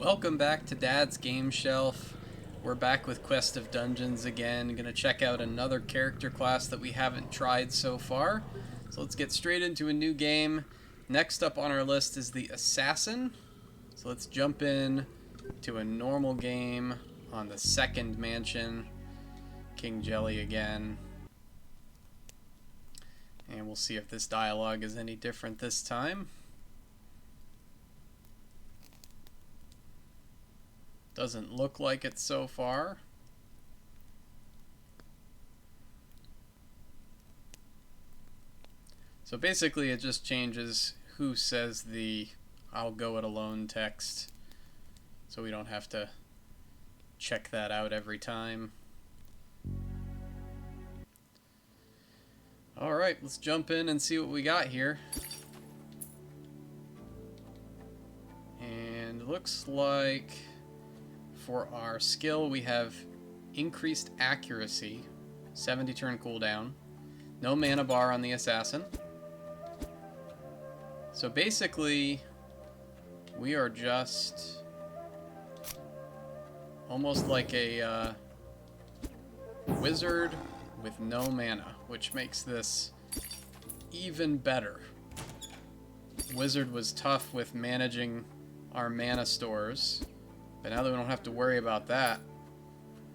Welcome back to Dad's Game Shelf. We're back with Quest of Dungeons again. Gonna check out another character class that we haven't tried so far. So let's get straight into a new game. Next up on our list is the Assassin. So let's jump in to a normal game on the second mansion. King Jelly again. And we'll see if this dialogue is any different this time. Doesn't look like it so far. So basically it just changes who says the "I'll go it alone" text, so we don't have to check that out every time. Alright, let's jump in and see what we got here. And it looks like for our skill we have increased accuracy, 70 turn cooldown, no mana bar on the Assassin. So basically we are just almost like a wizard with no mana, which makes this even better. Wizard was tough with managing our mana stores, but now that we don't have to worry about that,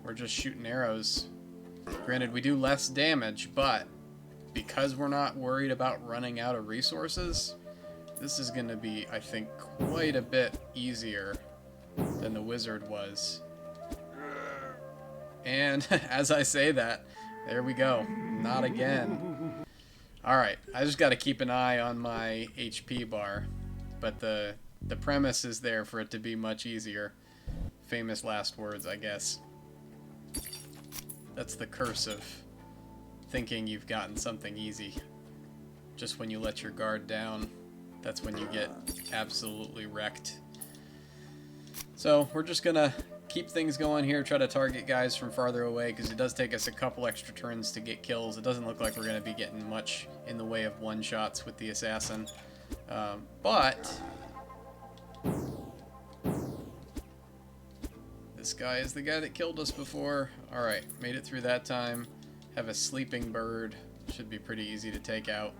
we're just shooting arrows. Granted, we do less damage, but because we're not worried about running out of resources, this is going to be, I think, quite a bit easier than the wizard was. And as I say that, there we go. Not again. Alright, I just got to keep an eye on my HP bar, but the premise is there for it to be much easier. Famous last words, I guess. That's the curse of thinking you've gotten something easy. Just when you let your guard down, that's when you get absolutely wrecked. So we're just gonna keep things going here, try to target guys from farther away, because it does take us a couple extra turns to get kills. It doesn't look like we're gonna be getting much in the way of one-shots with the Assassin. But this guy is the guy that killed us before. Alright, made it through that time. Have a sleeping bird. Should be pretty easy to take out.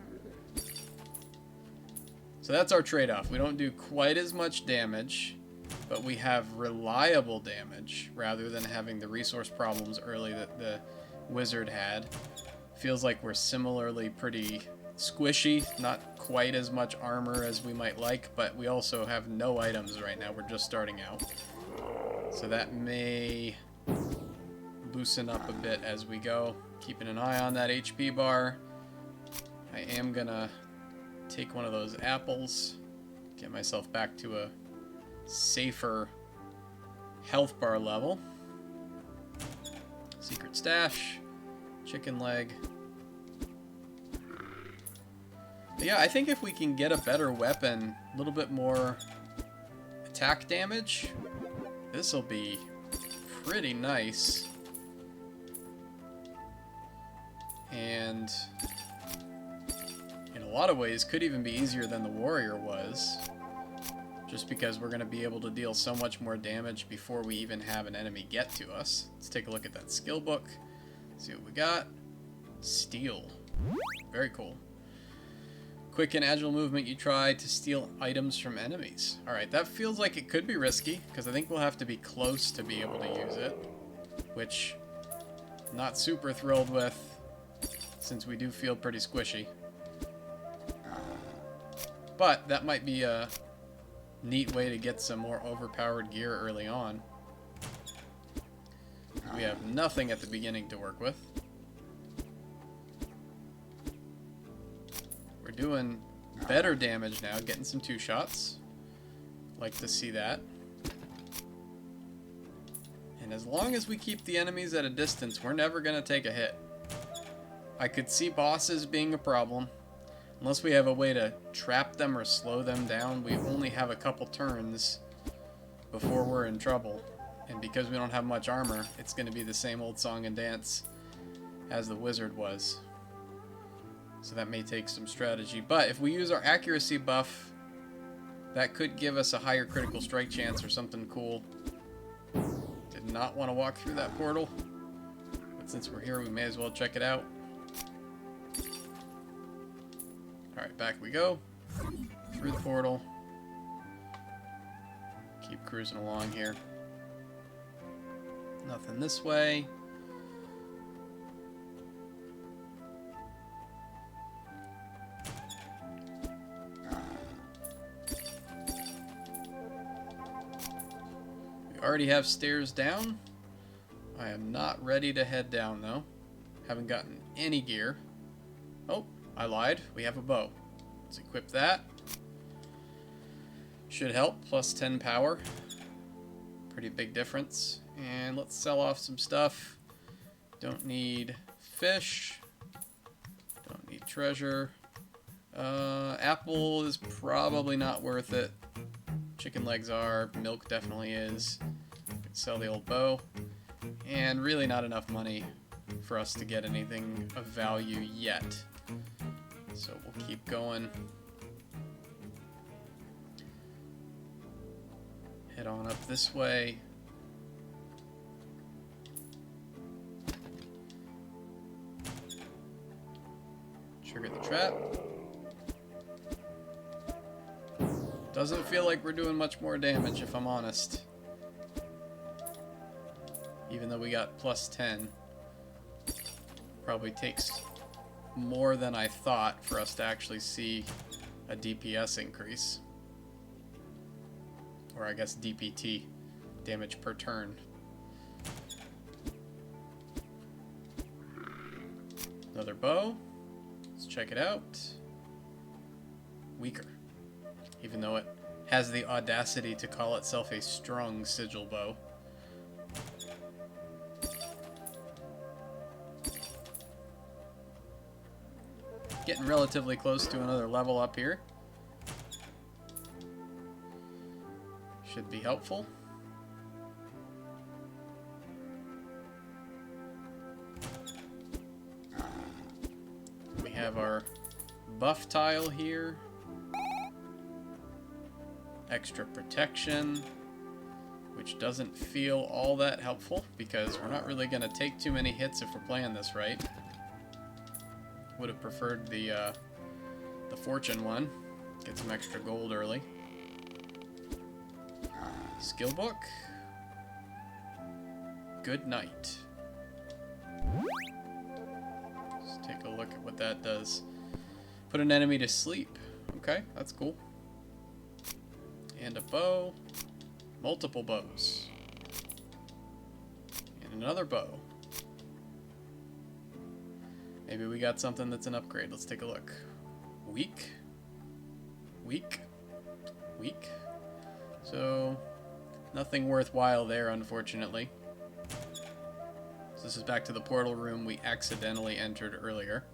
So that's our trade-off. We don't do quite as much damage, but we have reliable damage rather than having the resource problems early that the wizard had. Feels like we're similarly pretty squishy, not quite as much armor as we might like, but we also have no items right now. We're just starting out. So that may loosen up a bit as we go. Keeping an eye on that HP bar. I am gonna take one of those apples, get myself back to a safer health bar level. Secret stash, chicken leg. But yeah, I think if we can get a better weapon, a little bit more attack damage, this will be pretty nice. And in a lot of ways could even be easier than the warrior was, just because we're going to be able to deal so much more damage before we even have an enemy get to us. Let's take a look at that skill book, see what we got. Steal, very cool. Quick and agile movement, you try to steal items from enemies. Alright, that feels like it could be risky, because I think we'll have to be close to be able to use it, which I'm not super thrilled with, since we do feel pretty squishy. But that might be a neat way to get some more overpowered gear early on. We have nothing at the beginning to work with. We're doing better damage now, getting some two-shots. Like to see that. And as long as we keep the enemies at a distance, we're never going to take a hit. I could see bosses being a problem. Unless we have a way to trap them or slow them down, we only have a couple turns before we're in trouble. And because we don't have much armor, it's going to be the same old song and dance as the wizard was. So that may take some strategy. But if we use our accuracy buff, That could give us a higher critical strike chance or something cool. Did not want to walk through that portal. But since we're here, we may as well check it out. Alright, back we go. Through the portal. Keep cruising along here. Nothing this way. We already have stairs down. I am not ready to head down though. Haven't gotten any gear. Oh, I lied. We have a bow. Let's equip that. Should help. Plus 10 power. Pretty big difference. And let's sell off some stuff. Don't need fish. Don't need treasure. Apple is probably not worth it. Chicken legs are. Milk definitely is. Could sell the old bow. And really not enough money for us to get anything of value yet. So we'll keep going. Head on up this way. Trigger the trap. Doesn't feel like we're doing much more damage, if I'm honest. Even though we got plus 10. Probably takes more than I thought for us to actually see a DPS increase. Or I guess DPT, damage per turn. Another bow. Let's check it out. Weaker. Even though it has the audacity to call itself a strong sigil bow. Getting relatively close to another level up here. Should be helpful. We have our buff tile here. Extra protection, which doesn't feel all that helpful because we're not really going to take too many hits if we're playing this right. Would have preferred the fortune one. Get some extra gold early. Skill book. Good night. Let's take a look at what that does. Put an enemy to sleep. Okay, that's cool. And a bow. Multiple bows. And another bow. Maybe we got something that's an upgrade. Let's take a look. Weak. Weak. Weak. So, nothing worthwhile there, unfortunately. So this is back to the portal room we accidentally entered earlier.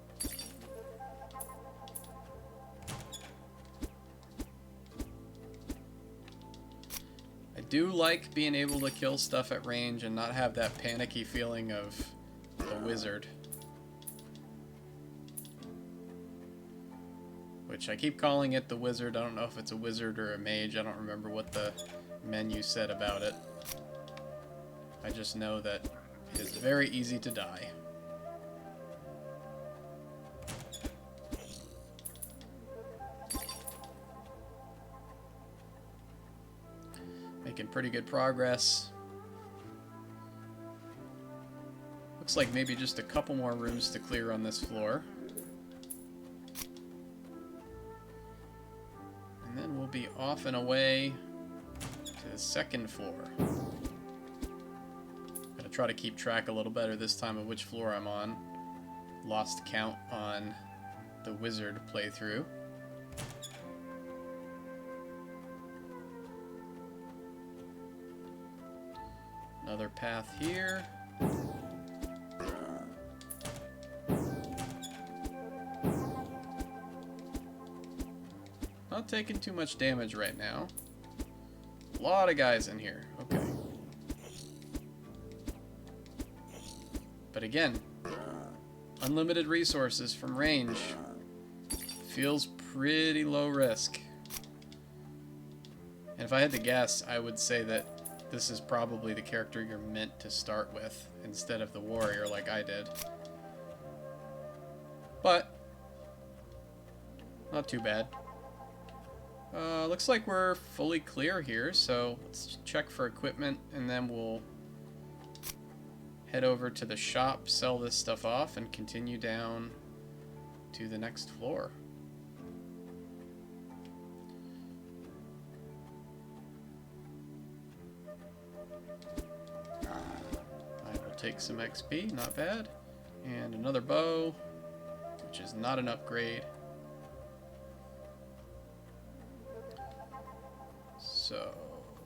I do like being able to kill stuff at range and not have that panicky feeling of the wizard. Which I keep calling it the wizard. I don't know if it's a wizard or a mage. I don't remember what the menu said about it. I just know that it is very easy to die. Making pretty good progress. Looks like maybe just a couple more rooms to clear on this floor. And then we'll be off and away to the second floor. Gotta try to keep track a little better this time of which floor I'm on. Lost count on the wizard playthrough. Another path here. Not taking too much damage right now. A lot of guys in here. Okay. But again, unlimited resources from range feels pretty low risk. And if I had to guess, I would say that this is probably the character you're meant to start with instead of the warrior like I did. But not too bad. Looks like we're fully clear here, so let's check for equipment and then we'll head over to the shop, sell this stuff off, and continue down to the next floor. I will take some XP, not bad. And another bow, which is not an upgrade. So,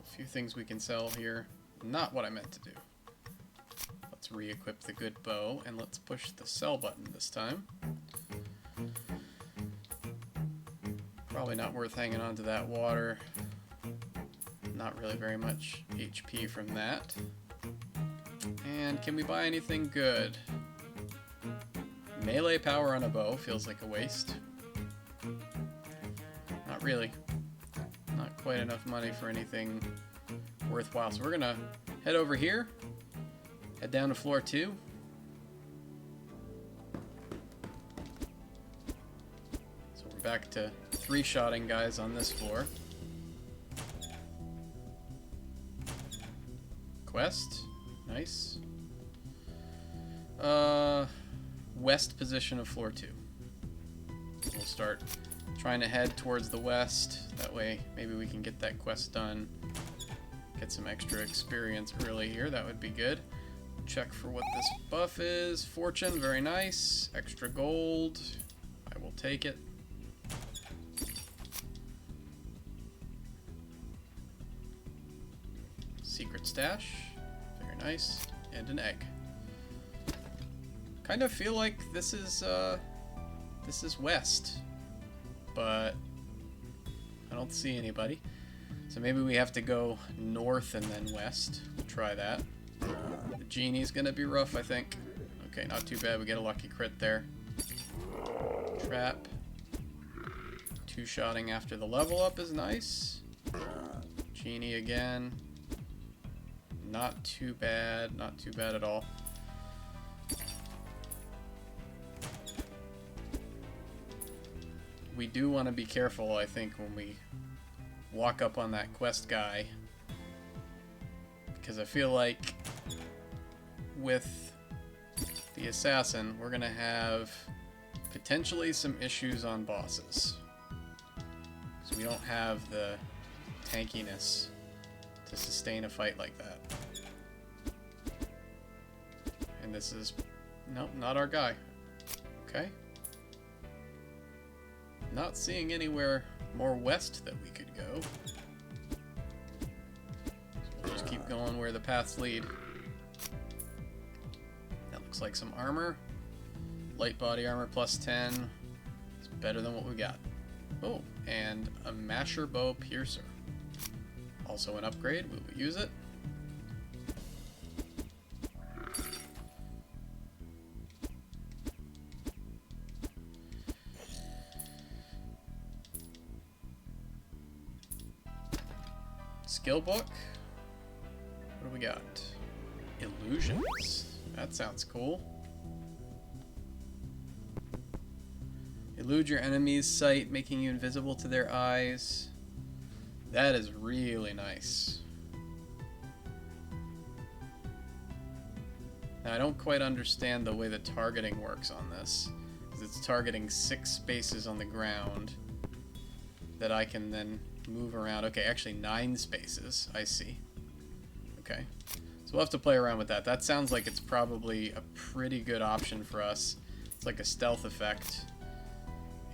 a few things we can sell here. Not what I meant to do. Let's re-equip the good bow, and let's push the sell button this time. Probably not worth hanging on to that water. Not really very much HP from that. And can we buy anything good? Melee power on a bow feels like a waste. Not really. Not quite enough money for anything worthwhile. So we're gonna head over here, head down to floor 2. So we're back to 3-shotting guys on this floor. Quest, nice. West position of floor 2. We'll start trying to head towards the west. That way, maybe we can get that quest done. Get some extra experience early here. That would be good. Check for what this buff is. Fortune, very nice. Extra gold. I will take it. Secret stash. Very nice. And an egg. Kind of feel like this is west, but I don't see anybody. So maybe we have to go north and then west. We'll try that. The genie's gonna be rough, I think. Okay, not too bad. We get a lucky crit there. Trap. 2-shotting after the level up is nice. Genie again. Not too bad. Not too bad at all. We do want to be careful, I think, when we walk up on that quest guy, because I feel like with the assassin we're gonna have potentially some issues on bosses, so we don't have the tankiness to sustain a fight like that. And this is, nope, not our guy. Okay. Not seeing anywhere more west that we could go. So we'll just keep going where the paths lead. That looks like some armor. Light body armor plus 10. It's better than what we got. Oh, and a masher bow piercer. Also an upgrade. We will use it. Skill book. What do we got? Illusions. That sounds cool. Elude your enemy's sight, making you invisible to their eyes. That is really nice. Now, I don't quite understand the way the targeting works on this, because it's targeting 6 spaces on the ground that I can then move around. Okay, actually 9 spaces. I see. Okay. So we'll have to play around with that. That sounds like it's probably a pretty good option for us. It's like a stealth effect.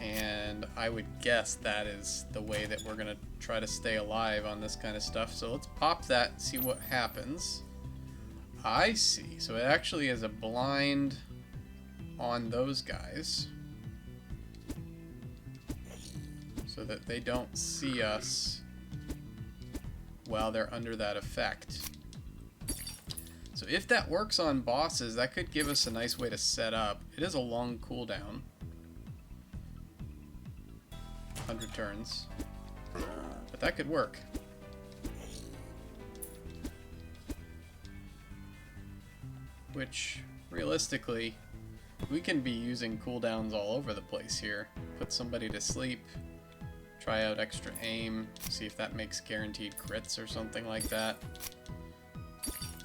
And I would guess that is the way that we're going to try to stay alive on this kind of stuff. So let's pop that and see what happens. I see. So it actually is a blind on those guys, so that they don't see us while they're under that effect. So if that works on bosses, that could give us a nice way to set up. It is a long cooldown. 100 turns. But that could work. which realistically, we can be using cooldowns all over the place here. Put somebody to sleep, try out extra aim, see if that makes guaranteed crits or something like that.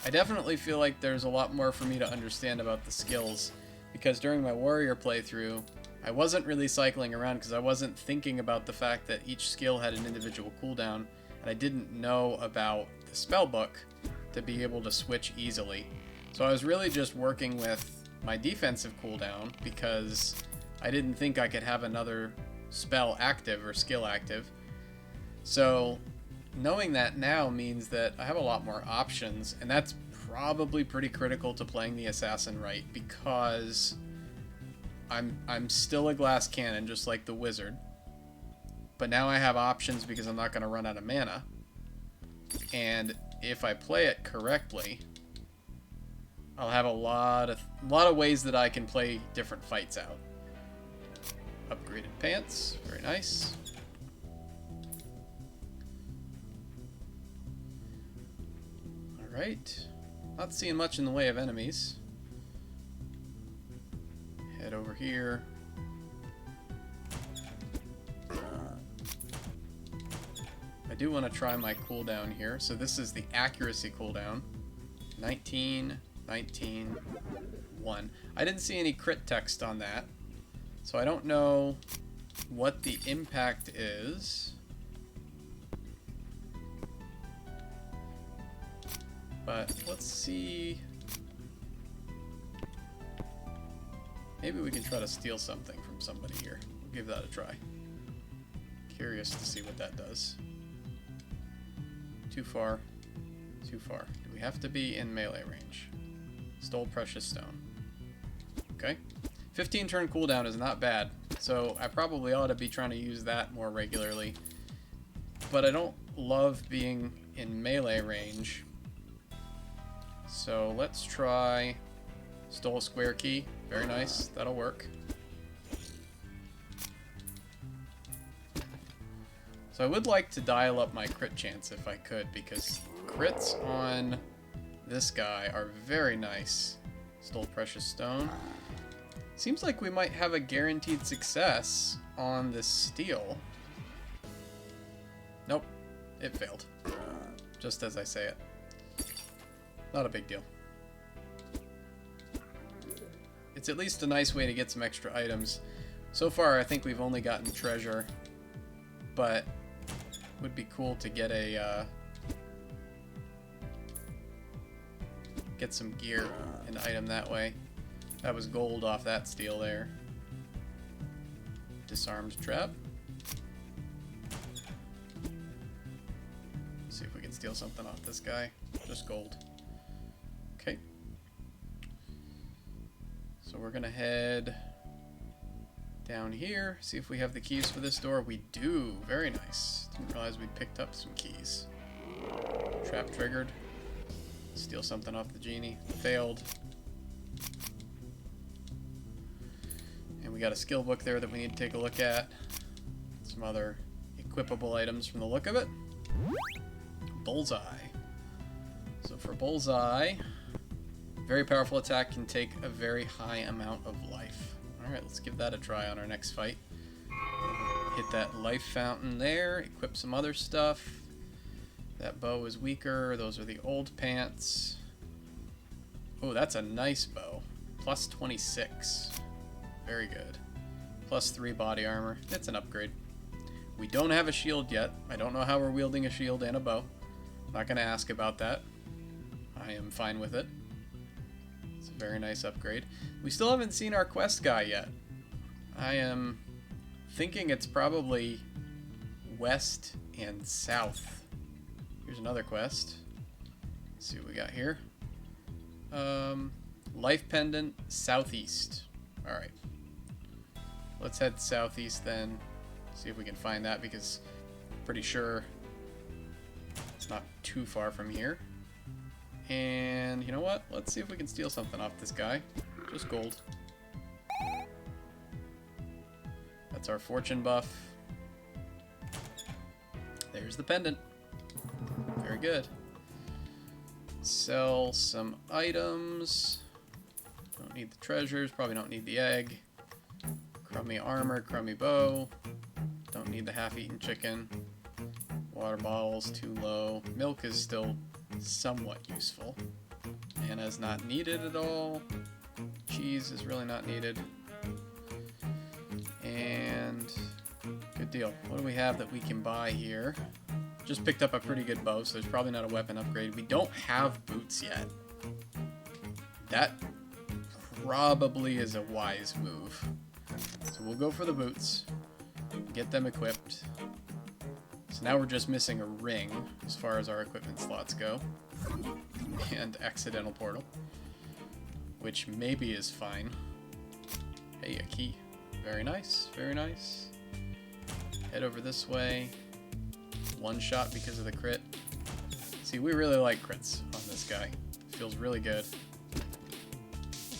I definitely feel like there's a lot more for me to understand about the skills, because during my warrior playthrough, I wasn't really cycling around because I wasn't thinking about the fact that each skill had an individual cooldown, and I didn't know about the spellbook to be able to switch easily. So I was really just working with my defensive cooldown because I didn't think I could have another spell active or skill active. So knowing that now means that I have a lot more options, and that's probably pretty critical to playing the assassin right, because I'm still a glass cannon just like the wizard, but now I have options because I'm not going to run out of mana. And if I play it correctly, I'll have a lot of ways that I can play different fights out. Upgraded pants, very nice. Alright, not seeing much in the way of enemies. Head over here. I do want to try my cooldown here. So this is the accuracy cooldown. 19, 19, 1. I didn't see any crit text on that, so I don't know what the impact is. But let's see. Maybe we can try to steal something from somebody here. We'll give that a try. Curious to see what that does. Too far. Too far. Do we have to be in melee range? Stole precious stone. Okay. 15 turn cooldown is not bad, so I probably ought to be trying to use that more regularly. But I don't love being in melee range. So let's try stole a square key. Very nice. That'll work. So I would like to dial up my crit chance if I could, because crits on this guy are very nice. Stole precious stone. Seems like we might have a guaranteed success on this steal. Nope. It failed. Just as I say it. Not a big deal. It's at least a nice way to get some extra items. So far, I think we've only gotten treasure, but it would be cool to get a get some gear and item that way. That was gold off that steal there. Disarmed trap. See if we can steal something off this guy. Just gold. Okay. So we're gonna head down here, see if we have the keys for this door. We do. Very nice. Didn't realize we picked up some keys. Trap triggered. Steal something off the genie. Failed. And we got a skill book there that we need to take a look at. Some other equipable items from the look of it. Bullseye. So for Bullseye, very powerful attack can take a very high amount of life. Alright, let's give that a try on our next fight. Hit that life fountain there, equip some other stuff. That bow is weaker, those are the old pants. Oh, that's a nice bow. Plus 26. Very good. Plus 3 body armor. It's an upgrade. We don't have a shield yet. I don't know how we're wielding a shield and a bow. I'm not going to ask about that. I am fine with it. It's a very nice upgrade. We still haven't seen our quest guy yet. I am thinking it's probably west and south. Here's another quest. Let's see what we got here. Life pendant southeast. Alright. Let's head southeast then. See if we can find that, because I'm pretty sure it's not too far from here. And you know what? Let's see if we can steal something off this guy. Just gold. That's our fortune buff. There's the pendant. Very good. Sell some items. need the treasures, probably don't need the egg. Crummy armor, crummy bow. Don't need the half-eaten chicken. Water bottles, too low. Milk is still somewhat useful. Mana is not needed at all. Cheese is really not needed. And good deal. What do we have that we can buy here? Just picked up a pretty good bow, so there's probably not a weapon upgrade. We don't have boots yet. That probably is a wise move. So we'll go for the boots. Get them equipped. So now we're just missing a ring as far as our equipment slots go. And accidental portal. Which maybe is fine. Hey, a key. Very nice, very nice. Head over this way. One shot because of the crit. See, we really like crits on this guy. Feels really good.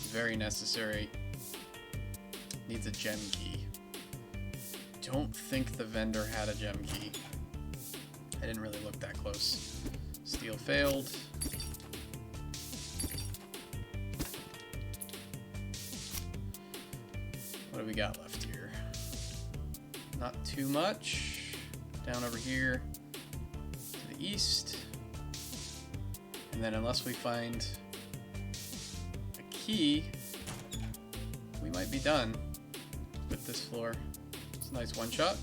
Very necessary. Needs a gem key. Don't think the vendor had a gem key. I didn't really look that close. Steal failed. What do we got left here? Not too much. Down over here to the east. And then unless we find a key, we might be done with this floor. It's a nice one shot.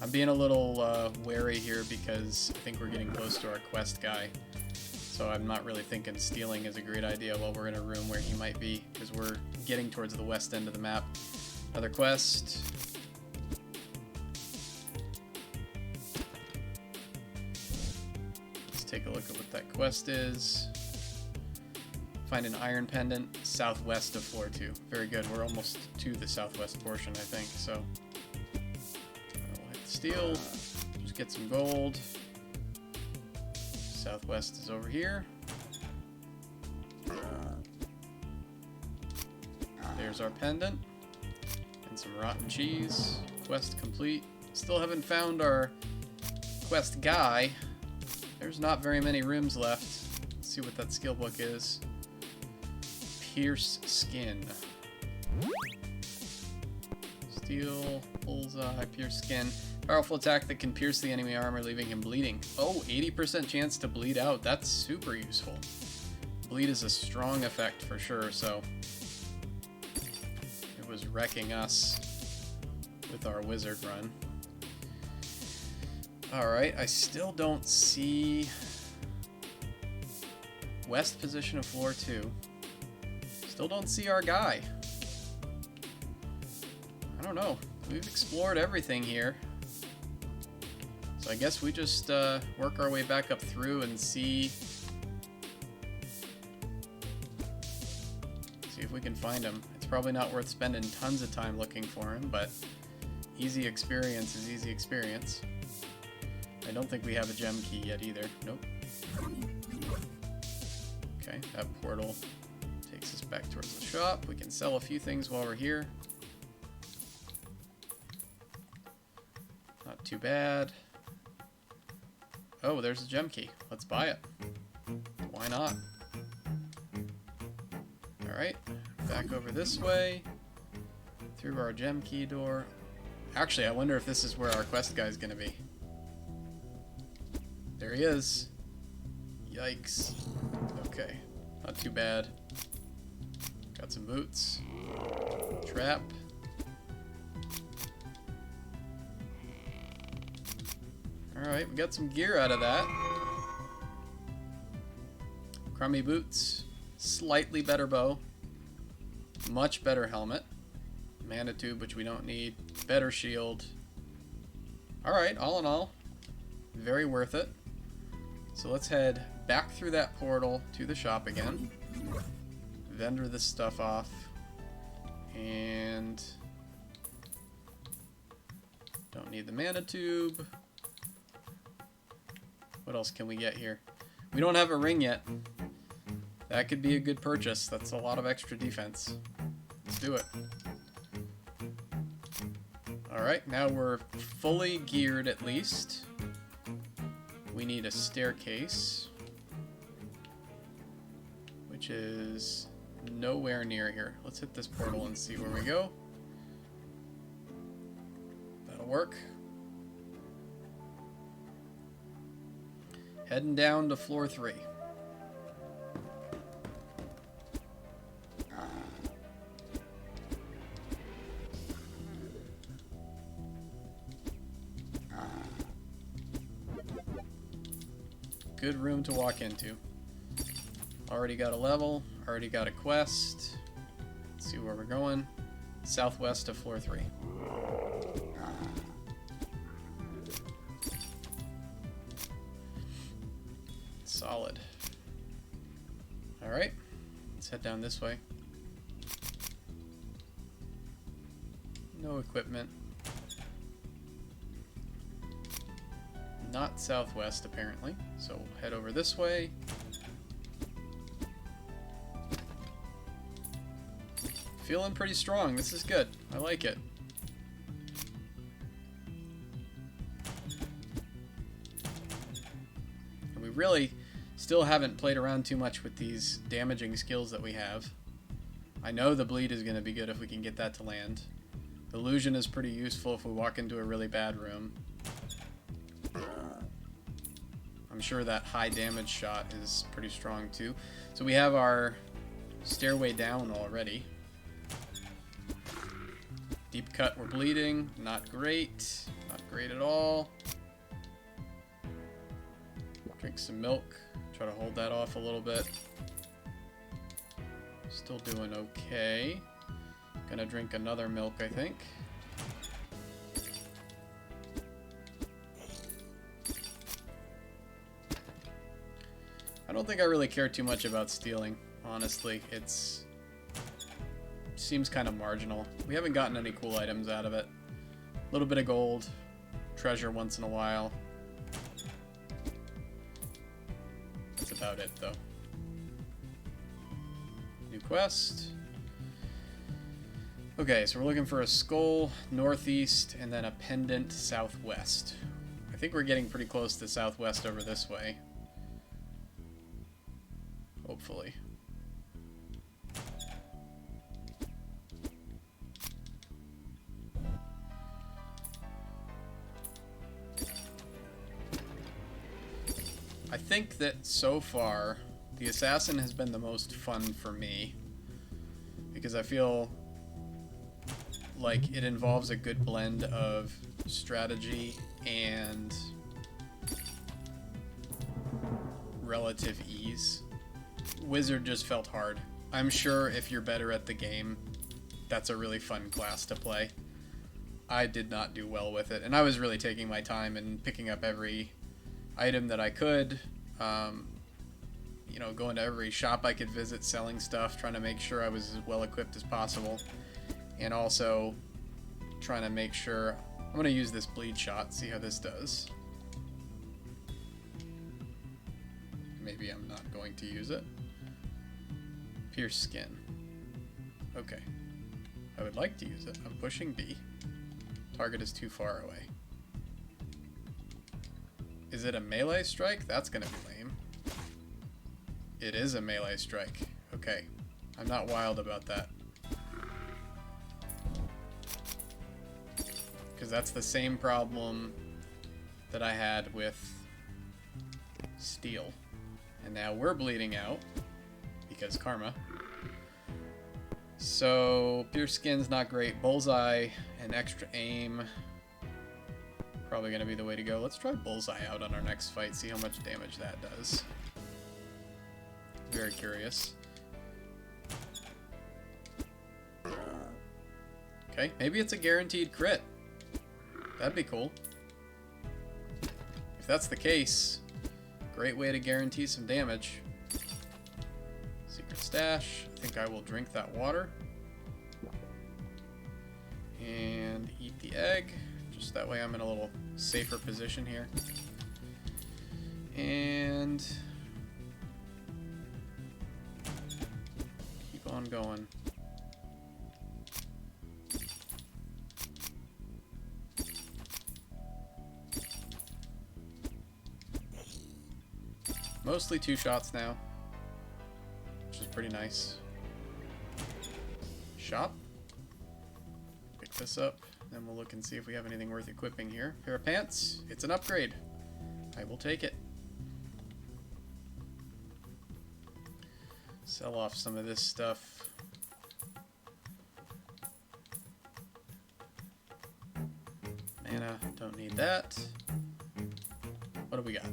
I'm being a little wary here because I think we're getting close to our quest guy. So I'm not really thinking stealing is a great idea while we're in a room where he might be, because we're getting towards the west end of the map. Another quest. Take a look at what that quest is. Find an iron pendant southwest of floor 2. Very good. We're almost to the southwest portion, I think. So we'll hit the steel. Just get some gold. Southwest is over here. There's our pendant and some rotten cheese. Quest complete. Still haven't found our quest guy. There's not very many rooms left. Let's see what that skill book is. Pierce skin. Steel, bullseye, pierce skin. Powerful attack that can pierce the enemy armor, leaving him bleeding. Oh, 80% chance to bleed out. That's super useful. Bleed is a strong effect for sure, so it was wrecking us with our wizard run. Alright, I still don't see west position of floor 2. Still don't see our guy. I don't know. We've explored everything here. So I guess we just work our way back up through and see if we can find him. It's probably not worth spending tons of time looking for him, but easy experience is easy experience. I don't think we have a gem key yet either. Nope. Okay, that portal takes us back towards the shop. We can sell a few things while we're here. Not too bad. Oh, there's a gem key. Let's buy it. Why not? Alright, back over this way. Through our gem key door. Actually, I wonder if this is where our quest guy is going to be. There he is. Yikes. Okay, not too bad. Got some boots. Trap. Alright, we got some gear out of that. Crummy boots. Slightly better bow. Much better helmet. Mana tube, which we don't need. Better shield. Alright, all in all, very worth it. So let's head back through that portal to the shop again. Vendor this stuff off. And don't need the mana tube. What else can we get here? We don't have a ring yet. That could be a good purchase. That's a lot of extra defense. Let's do it. Alright, now we're fully geared at least. We need a staircase, which is nowhere near here. Let's hit this portal and see where we go. That'll work. Heading down to floor 3. Good room to walk into. Already got a level, already got a quest. Let's see where we're going. Southwest of floor 3. Solid. Alright, let's head down this way. No equipment. Not southwest, apparently. So we'll head over this way. Feeling pretty strong. This is good. I like it. And we really still haven't played around too much with these damaging skills that we have. I know the bleed is going to be good if we can get that to land. Illusion is pretty useful if we walk into a really bad room. I'm sure that high damage shot is pretty strong too. So we have our stairway down already. Deep cut, we're bleeding. Not great. Not great at all. Drink some milk. Try to hold that off a little bit. Still doing okay. Gonna drink another milk, I think. I don't think I really care too much about stealing, honestly. It's seems kind of marginal. We haven't gotten any cool items out of it. A little bit of gold, treasure once in a while. That's about it, though. New quest. Okay, so we're looking for a skull northeast and then a pendant southwest. I think we're getting pretty close to southwest over this way. Hopefully. I think that so far, the assassin has been the most fun for me. Because I feel like it involves a good blend of strategy and relative ease. Wizard just felt hard. I'm sure if you're better at the game, that's a really fun class to play. I did not do well with it, and I was really taking my time and picking up every item that I could. You know, going to every shop I could visit, selling stuff, trying to make sure I was as well equipped as possible. And also trying to make sure... I'm going to use this bleed shot, see how this does. Maybe I'm not going to use it. Pierce skin. Okay. I would like to use it. I'm pushing B. Target is too far away. Is it a melee strike? That's going to be lame. It is a melee strike. Okay. I'm not wild about that. Because that's the same problem that I had with steel. And now we're bleeding out. Because karma. So, pierce skin's not great. Bullseye and extra aim. Probably going to be the way to go. Let's try bullseye out on our next fight. See how much damage that does. Very curious. Okay, maybe it's a guaranteed crit. That'd be cool. If that's the case, great way to guarantee some damage. Secret stash. I think I will drink that water. And eat the egg. Just that way I'm in a little safer position here. And keep on going. Mostly 2 shots now, which is pretty nice. shop. Pick this up. Then we'll look and see if we have anything worth equipping here. Pair of pants. It's an upgrade. I will take it. Sell off some of this stuff. Mana, don't need that. What do we got?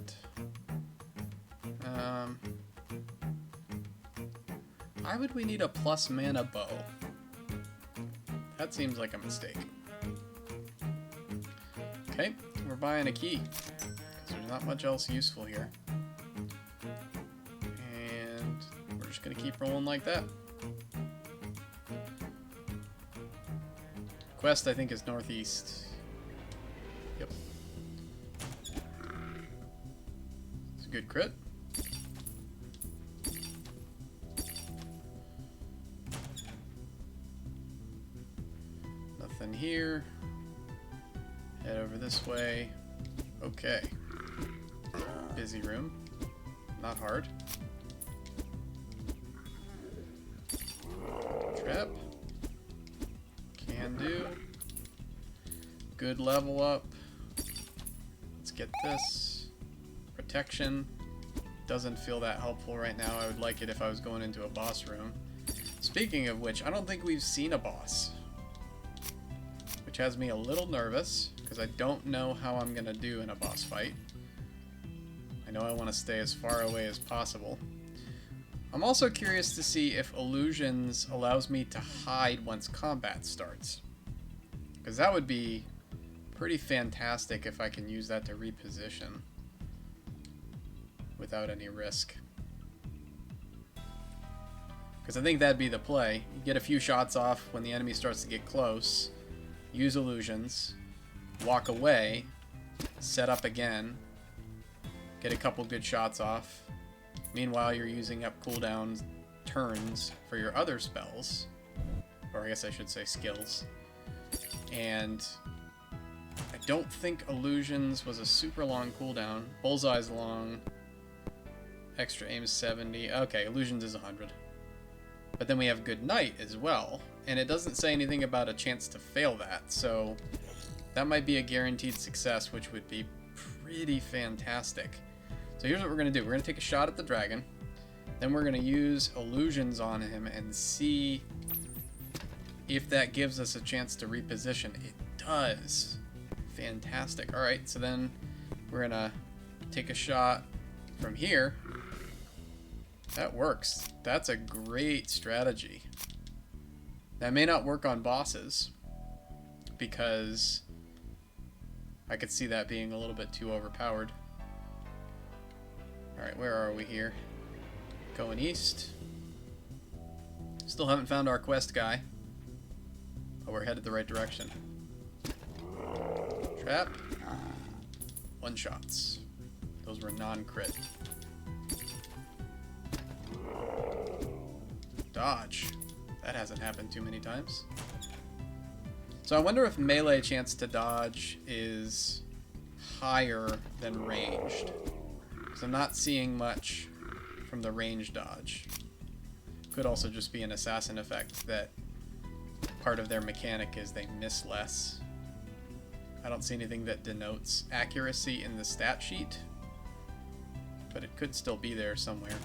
Why would we need a plus mana bow? That seems like a mistake. Okay, we're buying a key, because there's not much else useful here. And we're just going to keep rolling like that. Quest, I think, is northeast. Yep. It's a good crit. Nothing here. Head over this way. Okay. Busy room. Not hard. Trap. Can do. Good level up. Let's get this. Protection. Doesn't feel that helpful right now. I would like it if I was going into a boss room. Speaking of which, I don't think we've seen a boss. Which has me a little nervous, because I don't know how I'm going to do in a boss fight. I know I want to stay as far away as possible. I'm also curious to see if Illusions allows me to hide once combat starts. Because that would be pretty fantastic if I can use that to reposition without any risk. Because I think that'd be the play. You get a few shots off when the enemy starts to get close, use Illusions, walk away, set up again, get a couple good shots off. Meanwhile, you're using up cooldown turns for your other spells, or I guess I should say skills. And I don't think Illusions was a super long cooldown. Bullseye's long. Extra aim is 70. Okay, Illusions is 100. But then we have Good Night as well, and it doesn't say anything about a chance to fail that, so that might be a guaranteed success, which would be pretty fantastic. So here's what we're going to do. We're going to take a shot at the dragon, then we're going to use Illusions on him and see if that gives us a chance to reposition. It does. Fantastic. Alright, so then we're going to take a shot from here. That works. That's a great strategy. That may not work on bosses, because I could see that being a little bit too overpowered. Alright, where are we here? Going east. Still haven't found our quest guy. But we're headed the right direction. Trap. One shots. Those were non-crit. Dodge. That hasn't happened too many times. So I wonder if melee chance to dodge is higher than ranged. Because I'm not seeing much from the range dodge. Could also just be an assassin effect that part of their mechanic is they miss less. I don't see anything that denotes accuracy in the stat sheet, but it could still be there somewhere.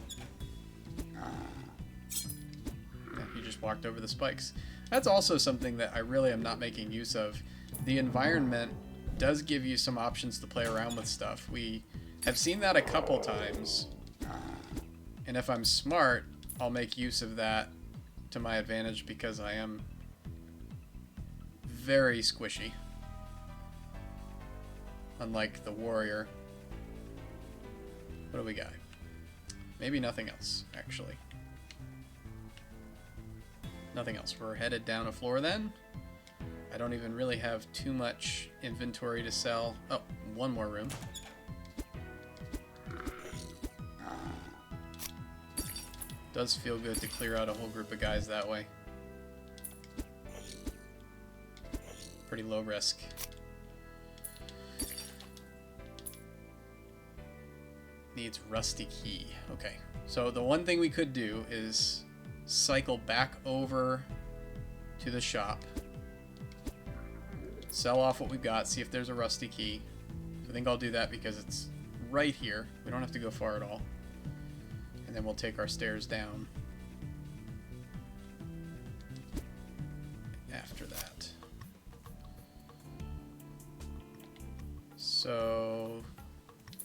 Yeah, you just walked over the spikes. That's also something that I really am not making use of. The environment does give you some options to play around with stuff. We have seen that a couple times, and if I'm smart, I'll make use of that to my advantage, because I am very squishy. Unlike the warrior. What do we got? Maybe nothing else, actually. Nothing else. We're headed down a floor then. I don't even really have too much inventory to sell. Oh, one more room. Does feel good to clear out a whole group of guys that way. Pretty low risk. Needs rusty key. Okay, so the one thing we could do is cycle back over to the shop. Sell off what we've got, see if there's a rusty key. I think I'll do that because it's right here. We don't have to go far at all. And then we'll take our stairs down after that. So,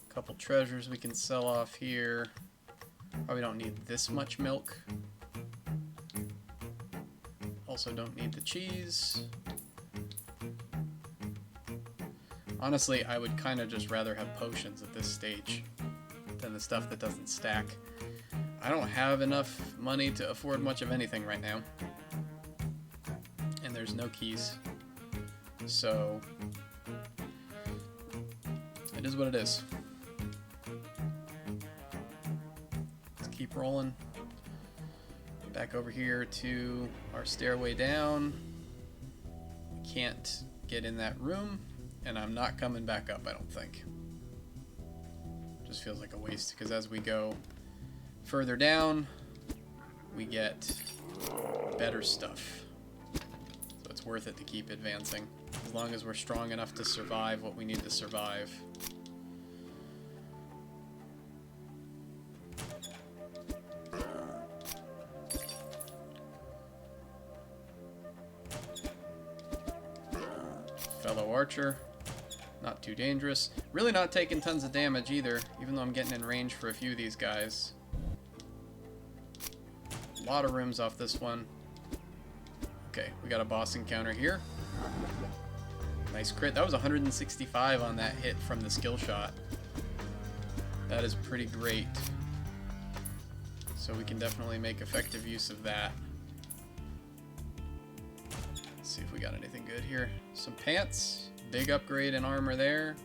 a couple treasures we can sell off here. Probably don't need this much milk. Also don't need the cheese. Honestly, I would kind of just rather have potions at this stage than the stuff that doesn't stack. I don't have enough money to afford much of anything right now. And there's no keys. So, it is what it is. Let's keep rolling. Back over here to our stairway down. We can't get in that room. And I'm not coming back up, I don't think. Just feels like a waste, because as we go further down, we get better stuff. So it's worth it to keep advancing, as long as we're strong enough to survive what we need to survive. Fellow archer. Not too dangerous. Really not taking tons of damage either, even though I'm getting in range for a few of these guys. A lot of rooms off this one. Okay, we got a boss encounter here. Nice crit. That was 165 on that hit from the skill shot. That is pretty great. So we can definitely make effective use of that. Let's see if we got anything good here. Some pants. Big upgrade in armor there.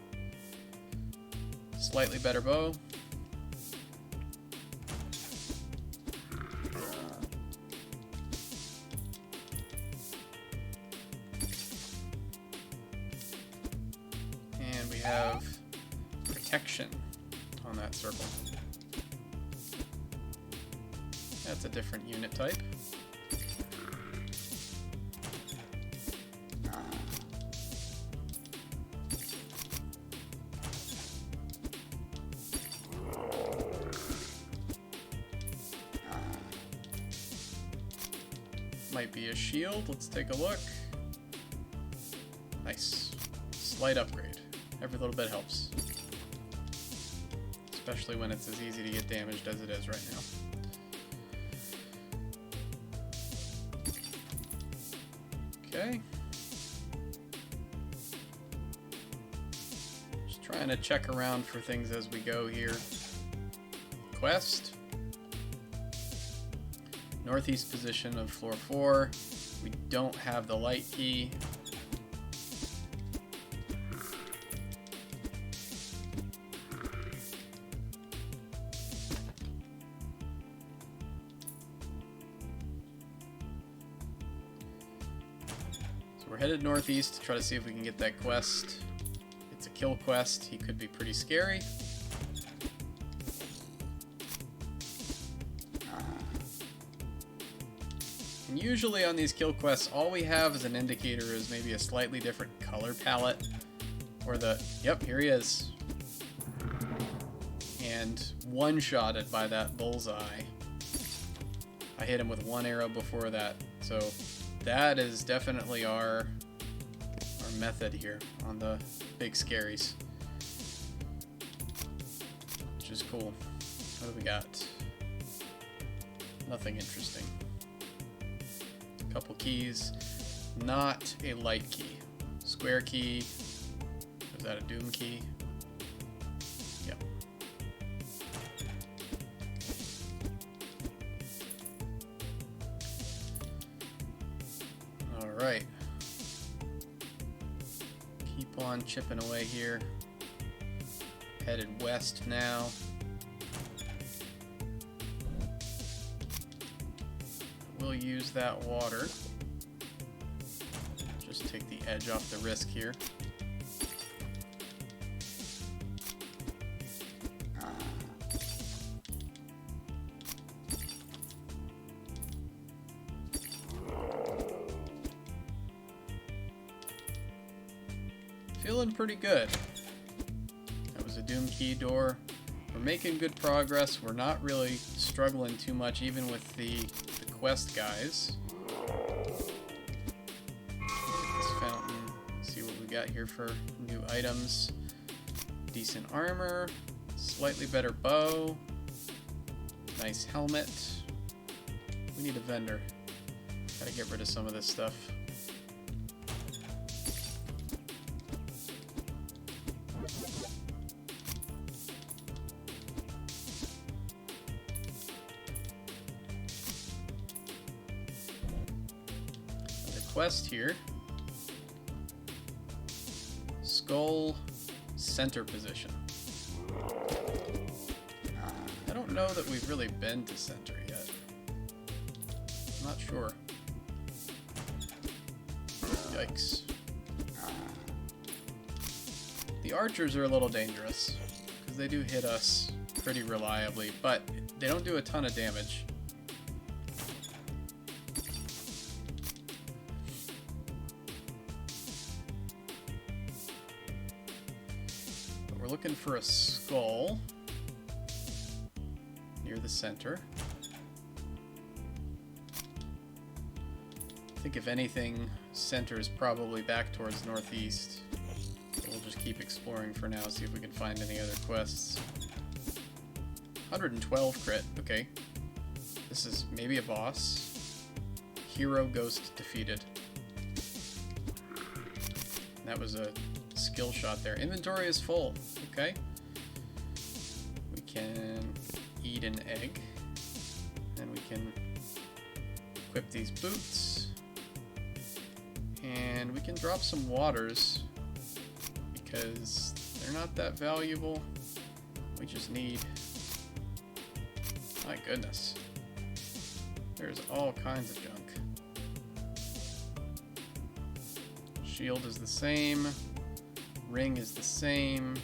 Slightly better bow. And we have protection on that circle. That's a different unit type. Might be a shield. Let's take a look. Nice. Slight upgrade. Every little bit helps. Especially when it's as easy to get damaged as it is right now. Okay. Just trying to check around for things as we go here. Quest. Northeast position of floor 4. We don't have the light key. So we're headed northeast to try to see if we can get that quest. It's a kill quest. He could be pretty scary. Usually on these kill quests, all we have as an indicator is maybe a slightly different color palette, or the, yep, here he is. And one-shotted by that bullseye. I hit him with one arrow before that, so that is definitely our method here on the big scaries. Which is cool. What do we got? Nothing interesting. Couple keys, not a light key. Square key. Is that a doom key? Yep. Alright. Keep on chipping away here. Headed west now. We'll use that water. Just take the edge off the risk here. Feeling pretty good. That was a Doom Key door. We're making good progress. We're not really struggling too much, even with the quest guys. This fountain. See what we got here for new items. Decent armor. Slightly better bow. Nice helmet. We need a vendor. Gotta get rid of some of this stuff. Quest here. Skull center position. I don't know that we've really been to center yet. I'm not sure. Yikes. The archers are a little dangerous because they do hit us pretty reliably, but they don't do a ton of damage. We're looking for a skull near the center. I think if anything, center is probably back towards northeast. So we'll just keep exploring for now, see if we can find any other quests. 112 crit, okay. This is maybe a boss. Hero ghost defeated. That was a skill shot there. Inventory is full. Okay. We can eat an egg. And we can equip these boots. And we can drop some waters because they're not that valuable. We just need... My goodness. There's all kinds of junk. Shield is the same. Ring is the same.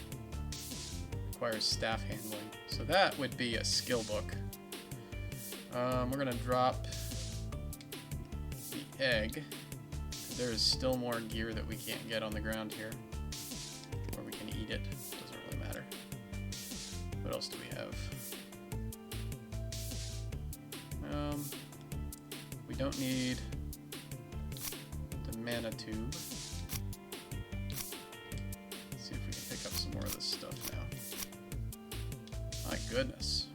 Requires staff handling. So that would be a skill book. We're gonna drop the egg. There is still more gear that we can't get on the ground here. Or we can eat it. Doesn't really matter. What else do we have? We don't need the mana tube. See if we can pick up some more of this stuff now. My goodness.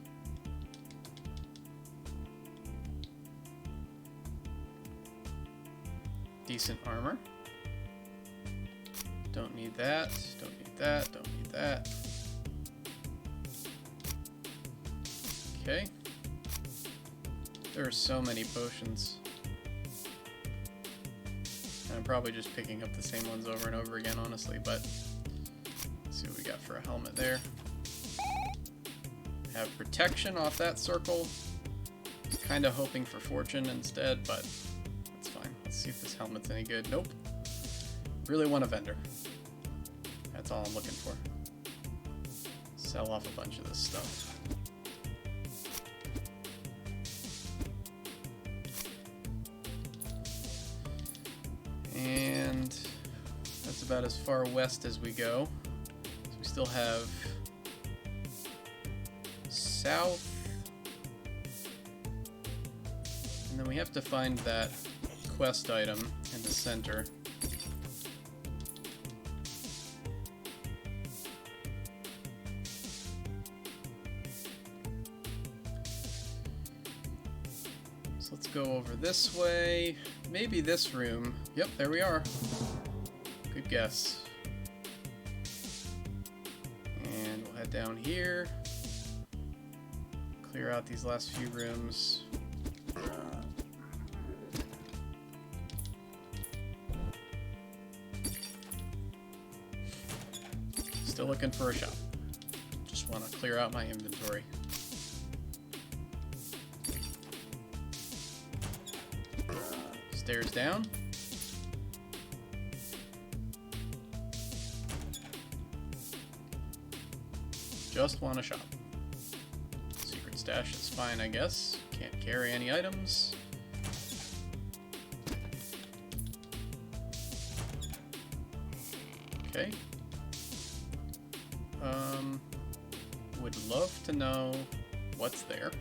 Decent armor. Don't need that. Don't need that. Don't need that. Okay. There are so many potions. And I'm probably just picking up the same ones over and over again, honestly, but let's see what we got for a helmet there. Have protection off that circle. Kind of hoping for fortune instead, but that's fine. Let's see if this helmet's any good. Nope. Really want a vendor. That's all I'm looking for. Sell off a bunch of this stuff. And that's about as far west as we go. So we still have south. And then we have to find that quest item in the center. So let's go over this way. Maybe this room. Yep, there we are. Good guess. And we'll head down here. Clear out these last few rooms. Still looking for a shop. Just want to clear out my inventory. Stairs down. Just want a shop. Secret stash is fine, I guess. Can't carry any items. Okay. Would love to know what's there.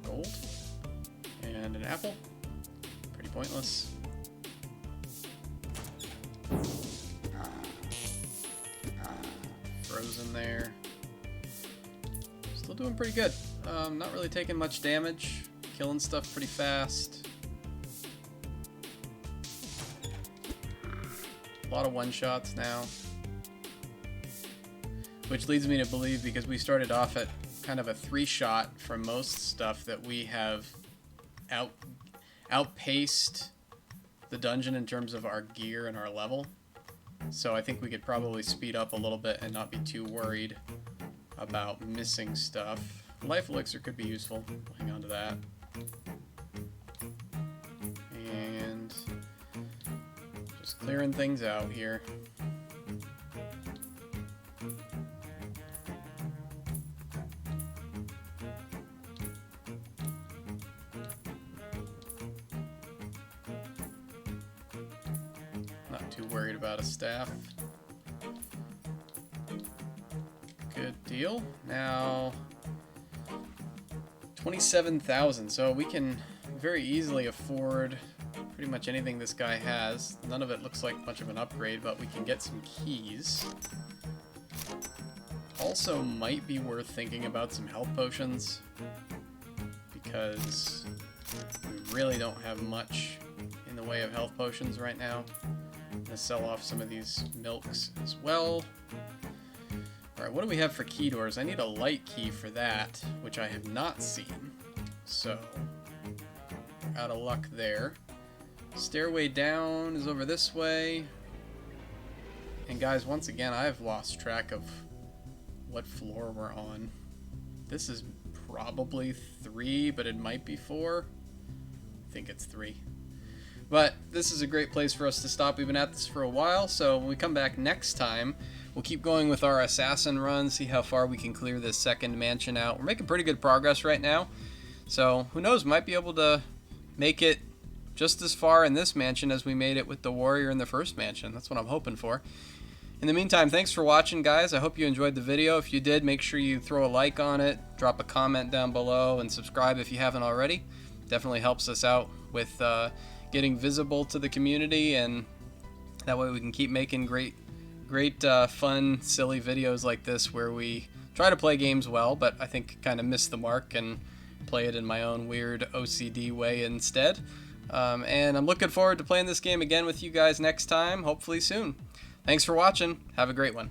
Gold. And an apple. Pretty pointless. Frozen there. Still doing pretty good. Not really taking much damage. Killing stuff pretty fast. A lot of one-shots now. Which leads me to believe, because we started off at kind of a 3-shot for most stuff, that we have outpaced the dungeon in terms of our gear and our level. So I think we could probably speed up a little bit and not be too worried about missing stuff. Life elixir could be useful. Hang on to that. And just clearing things out here. Not too worried about a staff. Good deal. Now, 27,000. So we can very easily afford pretty much anything this guy has. None of it looks like much of an upgrade, but we can get some keys. Also, might be worth thinking about some health potions, because we really don't have much in the way of health potions right now. I'm going to sell off some of these milks as well. Alright, what do we have for key doors? I need a light key for that, which I have not seen. So, we're out of luck there. Stairway down is over this way. And guys, once again, I've lost track of what floor we're on. This is probably 3, but it might be 4. I think it's 3. But this is a great place for us to stop. We've been at this for a while, so when we come back next time, we'll keep going with our assassin run, see how far we can clear this second mansion out. We're making pretty good progress right now, so who knows, might be able to make it just as far in this mansion as we made it with the warrior in the first mansion. That's what I'm hoping for. In the meantime, thanks for watching, guys. I hope you enjoyed the video. If you did, make sure you throw a like on it, drop a comment down below, and subscribe if you haven't already. Definitely helps us out with getting visible to the community, and that way we can keep making great fun, silly videos like this where we try to play games well, but I think kind of miss the mark and play it in my own weird OCD way instead. And I'm looking forward to playing this game again with you guys next time, hopefully soon. Thanks for watching. Have a great one.